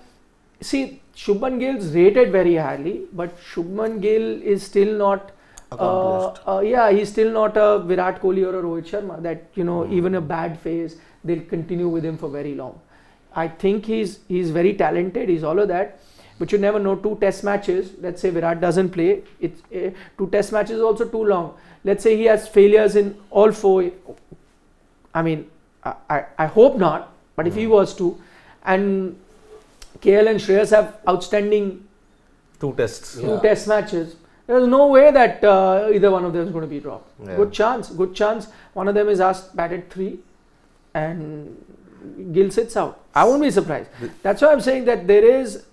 Speaker 2: see, Shubman Gill's rated very highly, but Shubman Gill is still not he's still not a Virat Kohli or a Rohit Sharma that even a bad phase they'll continue with him for very long. I think he's very talented. He's all of that, but you never know. 2 test matches. Let's say Virat doesn't play. 2 test matches is also too long. Let's say he has failures in all 4. I mean, I hope not. But if he was to, and KL and Shreyas have outstanding
Speaker 1: 2 tests.
Speaker 2: 2 test matches. There's no way that either one of them is going to be dropped. Yeah. Good chance. One of them is asked bat at 3 and Gill sits out. I won't be surprised. That's why I'm saying that there is,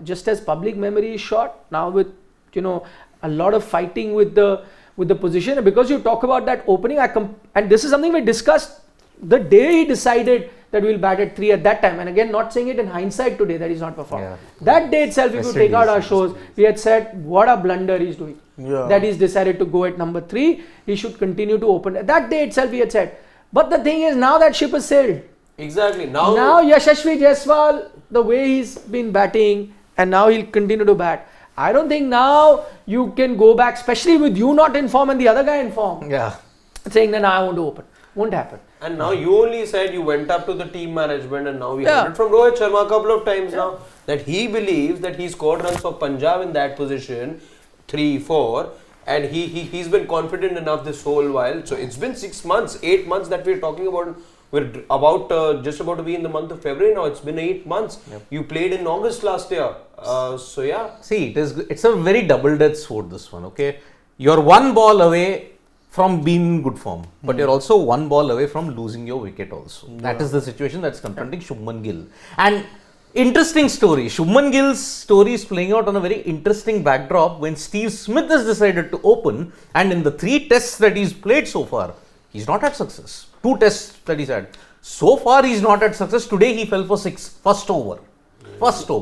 Speaker 2: just as public memory is short, now with a lot of fighting with the position, because you talk about that opening, and this is something we discussed the day he decided that we'll bat at 3 at that time, and again not saying it in hindsight today that he's not performed. Yeah. That day itself, if you take out our shows, we had said what a blunder he's doing. Yeah. That he's decided to go at number 3, he should continue to open. That day itself we had said. But the thing is, now that ship has sailed.
Speaker 3: Exactly. Now
Speaker 2: Yashasvi Jaiswal, the way he's been batting, and now he'll continue to bat. I don't think now you can go back, especially with you not in form and the other guy in form.
Speaker 1: Yeah.
Speaker 2: Saying that I want to open. Won't happen.
Speaker 3: And now you only said you went up to the team management, and now we heard it from Rohit Sharma a couple of times now that he believes that he scored runs for Punjab in that position, 3-4, and he's been confident enough this whole while. So it's been 6 months, 8 months that we're talking about. We're just about to be in the month of February now. It's been 8 months. Yep. You played in August last year.
Speaker 1: See, it's a very double-edged sword, this one, okay? You're 1 ball away from being in good form, but you're also 1 ball away from losing your wicket also. Yeah. That is the situation that's confronting Shubman Gill. And interesting story. Shubman Gill's story is playing out on a very interesting backdrop when Steve Smith has decided to open, and in the 3 tests that he's played so far, He's not had success. 2 tests that he's had. So far, he's not had success. Today, he fell for 6. First over.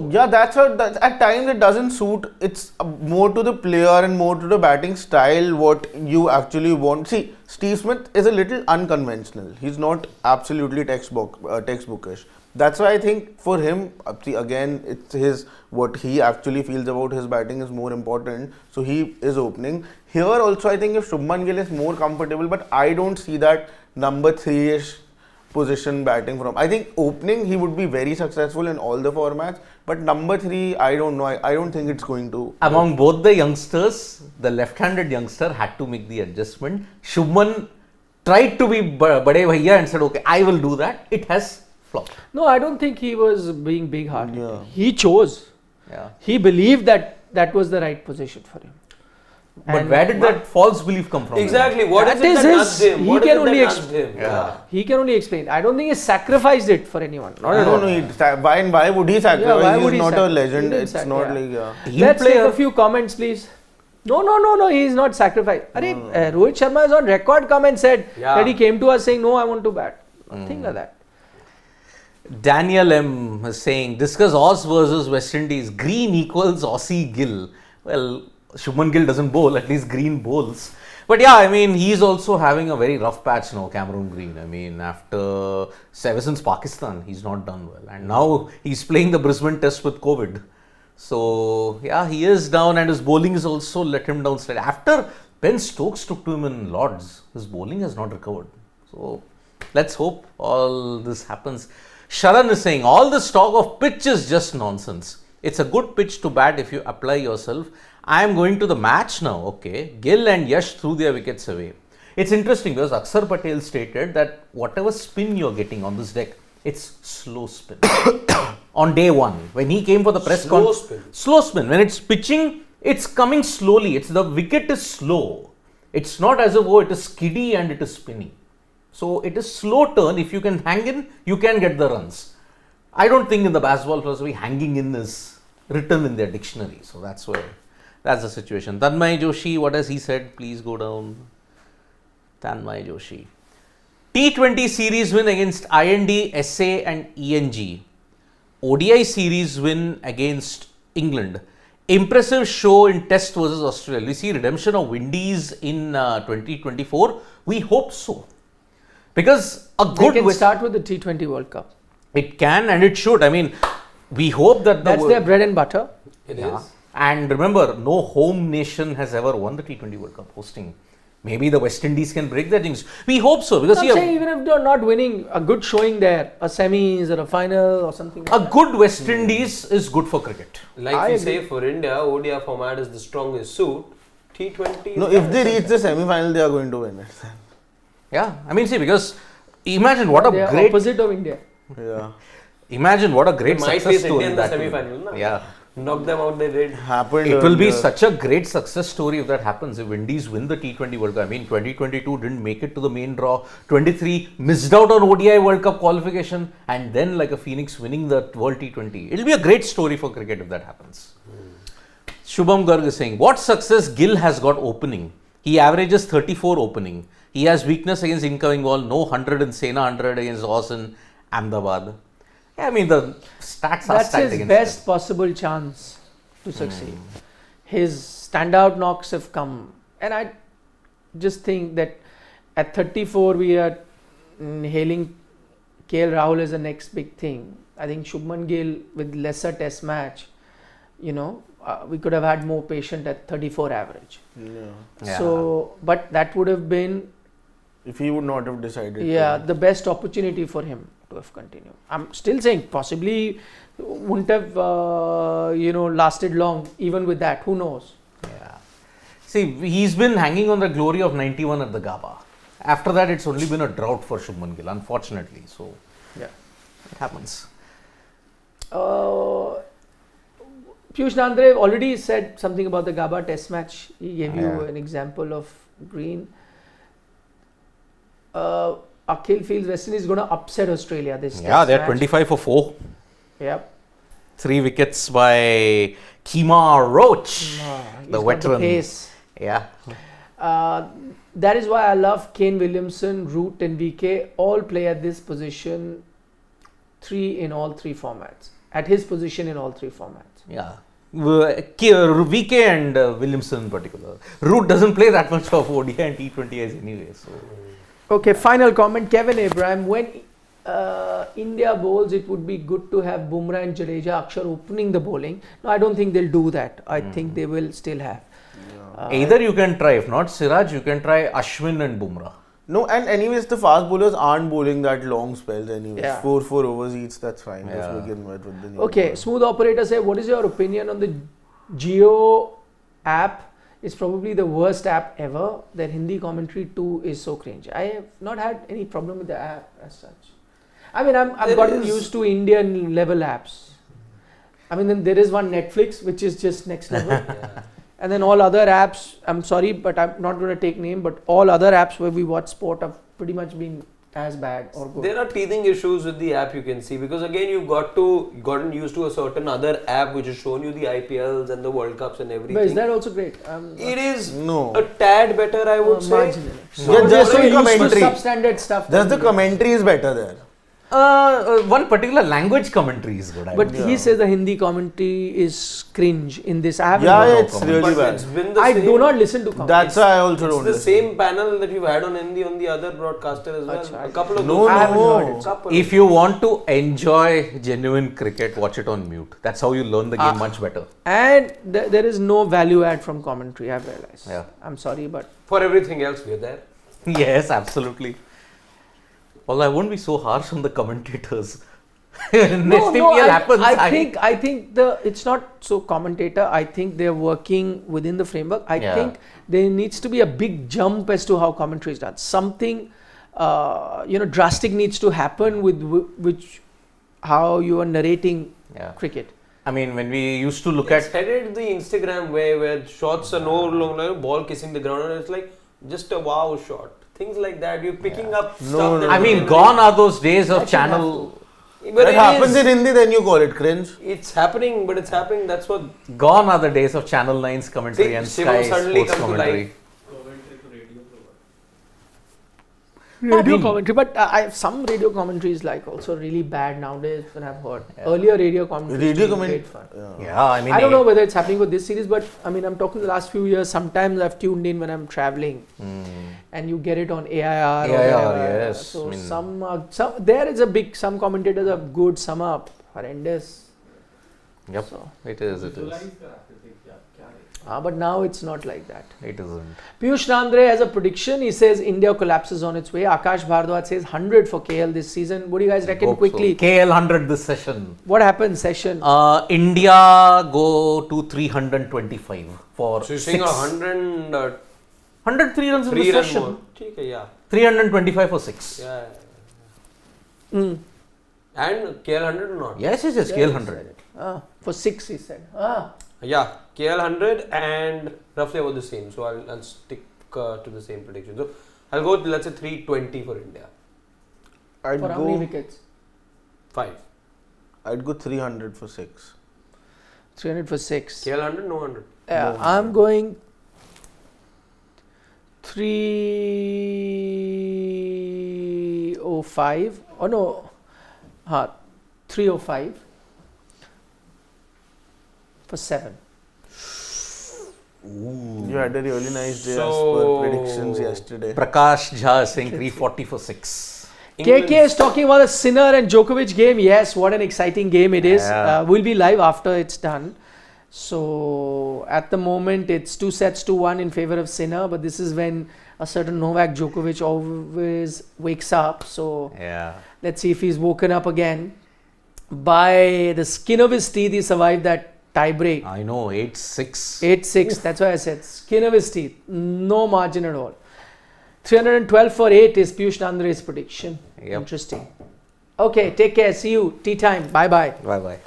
Speaker 4: Yeah, that's at times it doesn't suit. It's more to the player and more to the batting style what you actually want. See, Steve Smith is a little unconventional. He's not absolutely textbookish. That's why I think for him, see, again, it's what he actually feels about his batting is more important. So he is opening. Here also, I think if Shubman Gill is more comfortable, but I don't see that number 3-ish position batting from. I think opening he would be very successful in all the formats, but number 3, I don't know. I don't think it's going to.
Speaker 1: Among both the youngsters, the left-handed youngster had to make the adjustment. Shubman tried to be Bade Bhaiya and said, okay, I will do that. It has flopped.
Speaker 2: No, I don't think he was being big-hearted.
Speaker 4: Yeah.
Speaker 2: He chose.
Speaker 1: Yeah.
Speaker 2: He believed that was the right position for him.
Speaker 1: But where did that false belief come from?
Speaker 3: Exactly. What is
Speaker 2: That
Speaker 3: it
Speaker 2: is
Speaker 3: that
Speaker 2: his-
Speaker 3: nudged him?
Speaker 2: he
Speaker 3: What is
Speaker 2: can
Speaker 3: it
Speaker 2: only
Speaker 3: that
Speaker 2: ex-
Speaker 3: nudged him?
Speaker 1: Yeah.
Speaker 2: He can only explain. I don't think he sacrificed it for anyone. Not at
Speaker 4: No,
Speaker 2: all.
Speaker 4: no. Why would he sacrifice?
Speaker 2: Yeah, why would
Speaker 4: He's
Speaker 2: he
Speaker 4: not a
Speaker 2: sacrifice?
Speaker 4: legend.
Speaker 2: He didn't
Speaker 4: It's
Speaker 2: sac-
Speaker 4: not
Speaker 2: yeah.
Speaker 4: like
Speaker 1: Team
Speaker 2: Let's
Speaker 1: player.
Speaker 2: take a few comments, please. No, he is not sacrificed. Rohit Sharma is on record come and said that he came to us saying, no, I want to bat. Nothing like that.
Speaker 1: Daniel M is saying, discuss Oz versus West Indies. Green equals Aussie Gill. Well, Shubman Gill doesn't bowl, at least Green bowls. But yeah, I mean, he's also having a very rough patch now, Cameron Green. I mean, ever since Pakistan, he's not done well. And now he's playing the Brisbane Test with COVID. So, yeah, he is down and his bowling is also let him down slightly. After Ben Stokes took to him in Lords, his bowling has not recovered. So, let's hope all this happens. Sharan is saying, all this talk of pitch is just nonsense. It's a good pitch to bat if you apply yourself. I am going to the match now, okay. Gill and Yash threw their wickets away. It's interesting because Akshar Patel stated that whatever spin you're getting on this deck, it's slow spin. On day 1, when he came for the press conference. Slow spin. When it's pitching, it's coming slowly. The wicket is slow. It's not as if, it is skiddy and it is spinning. So it is slow turn. If you can hang in, you can get the runs. I don't think in the baseball philosophy, hanging in is written in their dictionary. So that's the situation. Tanmay Joshi, what has he said? Please go down. Tanmay Joshi. T20 series win against IND, SA and ENG. ODI series win against England. Impressive show in Test versus Australia. We see redemption of Windies in 2024. We hope so. Because
Speaker 2: They can start with the T20 World Cup.
Speaker 1: It can and it should. I mean, we hope that
Speaker 2: That's their bread and butter.
Speaker 3: It is.
Speaker 1: And remember, no home nation has ever won the T20 World Cup hosting. Maybe the West Indies can break their jinx. We hope so. Because
Speaker 2: I'm saying even if they're not winning, a good showing there, a semis or a final or something like
Speaker 1: a good West Indies is good for cricket.
Speaker 3: Like
Speaker 2: I
Speaker 3: we
Speaker 2: agree.
Speaker 3: say for India, ODI format is the strongest suit. T20
Speaker 4: No, if they reach the semi-final, they are going to win it.
Speaker 1: Yeah, I mean, see, because imagine what a
Speaker 2: they are
Speaker 1: great
Speaker 2: opposite of India.
Speaker 4: Yeah.
Speaker 1: Imagine what a great
Speaker 3: might
Speaker 1: success
Speaker 3: face
Speaker 1: story
Speaker 3: India in the
Speaker 1: that will be.
Speaker 3: semi-final. Na?
Speaker 1: Yeah.
Speaker 3: Knock them out, they did.
Speaker 4: Happened.
Speaker 1: It will be
Speaker 4: earlier.
Speaker 1: such a great success story if that happens. If Indies win the T20 World Cup. I mean, 2022 didn't make it to the main draw. 23 missed out on ODI World Cup qualification. And then like a Phoenix winning the World T20. It will be a great story for cricket if that happens. Shubham Garg is saying, what success Gill has got opening? He averages 34 opening. He has weakness against incoming ball. No 100 in Sena, 100 against Oz in Ahmedabad. Yeah, I mean, the stats are
Speaker 2: That's
Speaker 1: stacked
Speaker 2: his
Speaker 1: against
Speaker 2: best
Speaker 1: him.
Speaker 2: possible chance to succeed. His standout knocks have come. And I just think that at 34, we are hailing KL Rahul as the next big thing. I think Shubman Gill with lesser test match, we could have had more patient at 34 average.
Speaker 1: Yeah.
Speaker 2: So, but that would have been,
Speaker 4: If he would not have decided.
Speaker 2: the best opportunity for him to have continued. I'm still saying possibly wouldn't have, lasted long even with that. Who knows?
Speaker 1: Yeah. See, he's been hanging on the glory of 91 at the Gaba. After that, it's only been a drought for Shubman Gill, unfortunately. So,
Speaker 2: Yeah.
Speaker 1: it happens.
Speaker 2: Piyush Nandre already said something about the Gaba test match. He gave you
Speaker 1: Yeah.
Speaker 2: an example of Green. Akhil feels West Indies is going to upset Australia this
Speaker 1: Yeah,
Speaker 2: test
Speaker 1: they're
Speaker 2: match.
Speaker 1: 25 for 4.
Speaker 2: Yep.
Speaker 1: 3 wickets by Kemar Roach,
Speaker 2: He's
Speaker 1: the
Speaker 2: got
Speaker 1: veteran.
Speaker 2: pace.
Speaker 1: Yeah.
Speaker 2: that is why I love Kane Williamson, Root and VK. All play at this position 3 in all 3 formats. At his position in all 3 formats.
Speaker 1: Yeah. VK and Williamson in particular. Root doesn't play that much of ODI and T20Is anyway. So.
Speaker 2: Okay, final comment. Kevin Abraham. When India bowls, it would be good to have Bumrah and Jadeja, Akshar opening the bowling. No, I don't think they'll do that. I think they will still have.
Speaker 1: Either you can try, if not Siraj, you can try Ashwin and Bumrah.
Speaker 4: No, and anyways, the fast bowlers aren't bowling that long spells anyways.
Speaker 2: Yeah.
Speaker 4: 4 overs each, that's fine.
Speaker 1: Yeah.
Speaker 4: Just begin with the new
Speaker 2: Okay,
Speaker 4: bowlers.
Speaker 2: Smooth Operator say, what is your opinion on the Jio app? It's probably the worst app ever. Their Hindi commentary too is so cringe. I have not had any problem with the app as such. I mean, I've gotten used to Indian level apps. I mean, then there is one Netflix, which is just next level.
Speaker 3: Yeah.
Speaker 2: And then all other apps, I'm sorry, but I'm not going to take name, but all other apps where we watch sport have pretty much been as bad or good.
Speaker 3: There are teething issues with the app, you can see, because again you've gotten used to a certain other app which has shown you the IPLs and the World Cups and everything.
Speaker 2: But is that also great?
Speaker 3: It is
Speaker 4: No.
Speaker 3: a tad better, I would say.
Speaker 2: Marginally.
Speaker 4: Yeah, just
Speaker 2: We're
Speaker 4: the
Speaker 2: used to
Speaker 4: commentary.
Speaker 2: substandard stuff.
Speaker 4: Just the commentary is better there.
Speaker 1: One particular language commentary is good.
Speaker 2: But he says the Hindi commentary is cringe in this. I haven't
Speaker 4: Yeah,
Speaker 2: gone-
Speaker 4: it's really
Speaker 3: But
Speaker 4: bad.
Speaker 3: it's been the
Speaker 2: I
Speaker 3: same.
Speaker 2: do not listen to commentary.
Speaker 4: That's why I also
Speaker 3: It's
Speaker 4: don't
Speaker 3: the
Speaker 4: listen.
Speaker 3: same panel that you've had on Hindi on the other broadcaster as well.
Speaker 2: Achha,
Speaker 3: A couple of
Speaker 4: No,
Speaker 3: those.
Speaker 2: I haven't
Speaker 4: no.
Speaker 2: heard it.
Speaker 3: Couple.
Speaker 1: If you want to enjoy genuine cricket, watch it on mute. That's how you learn the game much better.
Speaker 2: And there is no value add from commentary, I've realized.
Speaker 1: Yeah.
Speaker 2: I'm sorry, but
Speaker 3: For everything else, we're there.
Speaker 1: Yes, absolutely. Although I won't be so harsh on the commentators. Next IPL happens.
Speaker 2: I think it's not so commentator. I think they're working within the framework. I
Speaker 1: Yeah.
Speaker 2: think there needs to be a big jump as to how commentary is done. Something drastic needs to happen with which how you are narrating
Speaker 1: Yeah.
Speaker 2: cricket.
Speaker 1: I mean, when we used to look
Speaker 3: It's
Speaker 1: at
Speaker 3: headed the Instagram way where shots are no longer ball kissing the ground and it's like just a wow shot. Things like that. You're picking up
Speaker 4: No,
Speaker 3: stuff.
Speaker 4: no,
Speaker 3: that
Speaker 1: I
Speaker 3: you
Speaker 1: mean,
Speaker 3: can
Speaker 1: gone are those days of
Speaker 2: That should
Speaker 1: channel.
Speaker 3: But
Speaker 4: That
Speaker 3: it
Speaker 4: happens
Speaker 3: is.
Speaker 4: in Hindi, then you call it cringe.
Speaker 3: It's happening, but it's happening. That's what.
Speaker 1: Gone are the days of Channel 9's commentary
Speaker 3: See,
Speaker 1: and
Speaker 3: Shivam
Speaker 1: Sky
Speaker 3: suddenly
Speaker 1: Sports
Speaker 3: come to
Speaker 1: commentary.
Speaker 3: life.
Speaker 2: Radio
Speaker 1: mean-
Speaker 2: commentary, but some radio commentary is like also really bad nowadays. When I've heard earlier radio commentary,
Speaker 4: Radio
Speaker 2: is
Speaker 4: commentary.
Speaker 2: great fun.
Speaker 1: Yeah, I mean,
Speaker 2: I don't know whether it's happening with this series, but I mean, I'm talking the last few years. Sometimes I've tuned in when I'm traveling, and you get it on AIR. or
Speaker 1: AIR,
Speaker 2: whatever.
Speaker 1: yes.
Speaker 2: So
Speaker 1: I mean-
Speaker 2: some there is a big. Some commentators are good. Some are horrendous.
Speaker 1: Yep,
Speaker 2: So,
Speaker 1: it is.
Speaker 2: but now it's not like that.
Speaker 1: It isn't.
Speaker 2: Piyush Nandre has a prediction. He says India collapses on its way. Akash Bhardwaj says 100 for KL this season. What do you guys reckon?
Speaker 1: Hope
Speaker 2: Quickly,
Speaker 1: so. KL 100 this session.
Speaker 2: what happens? Session.
Speaker 1: India go to 325 for
Speaker 3: So you're saying
Speaker 1: 103 runs in the
Speaker 3: 103 run
Speaker 1: session.
Speaker 3: more. Okay, yeah.
Speaker 1: 325 for 6.
Speaker 3: Yeah.
Speaker 2: Mm.
Speaker 3: And KL 100 or not?
Speaker 1: Yes, KL 100.
Speaker 2: For 6, he said.
Speaker 3: Yeah, KL 100 and roughly about the same. So I'll stick to the same prediction. So I'll go with, let's say 320 for India.
Speaker 4: I'd
Speaker 2: For how many
Speaker 4: go.
Speaker 2: wickets?
Speaker 3: 5.
Speaker 4: I'd go 300 for 6.
Speaker 2: 300 for 6.
Speaker 3: KL 100, no 100.
Speaker 2: Yeah, I'm going 305. Oh no, 305 for 7.
Speaker 4: You had a really nice day as
Speaker 3: So-
Speaker 4: per predictions yesterday.
Speaker 1: Prakash Jha saying 340 for 6.
Speaker 2: KK is talking about the Sinner and Djokovic game. Yes, what an exciting game it is.
Speaker 1: Yeah.
Speaker 2: We'll be live after it's done. So at the moment it's 2-1 in favor of Sinner, but this is when a certain Novak Djokovic always wakes up. So
Speaker 1: Yeah.
Speaker 2: let's see if he's woken up again. By the skin of his teeth, he survived that tie break.
Speaker 1: I know, 8-6.
Speaker 2: 8-6. That's why I said skin of his teeth. No margin at all. 312 for 8 is Piyush Nandre's prediction.
Speaker 1: Yep.
Speaker 2: Interesting. Okay, take care. See you. Tea time. Bye bye.
Speaker 1: Bye bye.